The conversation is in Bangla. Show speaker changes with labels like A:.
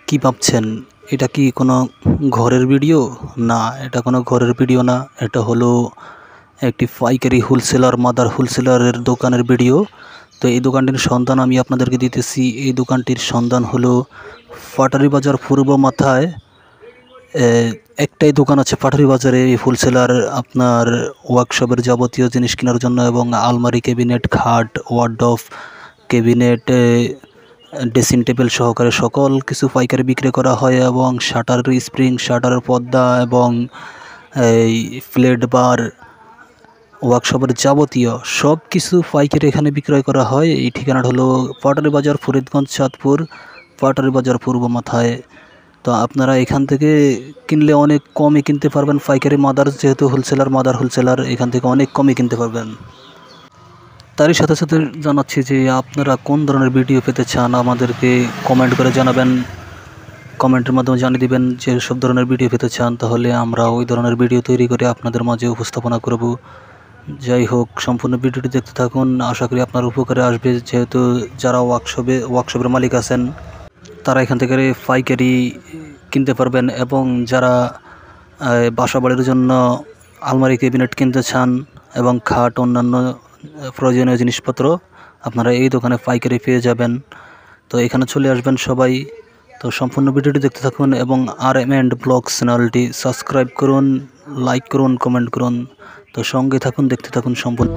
A: কি ভাবছেন এটা কি কোনো ঘরের ভিডিও? না, এটা কোনো ঘরের ভিডিও না। এটা হলো একটি পাইকারি মাদার হোলসেলারের দোকানের ভিডিও। তো এই দোকানটির সন্ধান আমি আপনাদেরকে দিতেছি। এই দোকানটির সন্ধান হলো পাটারি বাজার পূর্ব মাথায় একটাই দোকান আছে পাটারি বাজারে। এই হোলসেলার আপনার ওয়ার্কশপের যাবতীয় জিনিস কেনার জন্য, এবং আলমারি, ক্যাবিনেট, খাট, ওয়ার্ডরোব, ক্যাবিনেট, ড্রেসিং টেবিল সহকারে সকল কিছু পাইকারি বিক্রি করা হয়, এবং শাটারের স্প্রিং, শাটারের পর্দা এবং এই প্লেট বার, ওয়ার্কশপের যাবতীয় সব কিছু পাইকারি এখানে বিক্রয় করা হয়। এই ঠিকানাটা হলো পাটারি বাজার, ফরিদগঞ্জ, চাঁদপুর, পাটারি বাজার পূর্ব মাথায়। তো আপনারা এখান থেকে কিনলে অনেক কমে কিনতে পারবেন। পাইকারি মাদার যেহেতু মাদার হোলসেলার, এখান থেকে অনেক কমে কিনতে পারবেন। তারই সাথে সাথে জানাচ্ছি যে আপনারা কোন ধরনের ভিডিও পেতে চান আমাদেরকে কমেন্ট করে জানাবেন। কমেন্টের মাধ্যমে জানিয়ে দিবেন যে সব ধরনের ভিডিও পেতে চান, তাহলে আমরা ওই ধরনের ভিডিও তৈরি করে আপনাদের মাঝে উপস্থাপনা করব। যাই হোক, সম্পূর্ণ ভিডিওটি দেখতে থাকুন, আশা করি আপনার উপকারে আসবে। যেহেতু যারা ওয়ার্কশপের মালিক আছেন তারা এখান থেকে পাইকারি কিনতে পারবেন, এবং যারা বাসা বাড়ির জন্য আলমারি, ক্যাবিনেট কিনতে চান এবং খাট, অন্যান্য প্রয়োজনীয় জিনিসপত্র আপনারা এই দোকানে পাইকারি পেয়ে যাবেন। তো এখানে চলে আসবেন সবাই। তো সম্পূর্ণ ভিডিওটি দেখতে থাকুন, এবং RM&D ব্লগস চ্যানেলটি সাবস্ক্রাইব করুন, লাইক করুন, কমেন্ট করুন। তো সঙ্গে থাকুন, দেখতে থাকুন সম্পূর্ণ।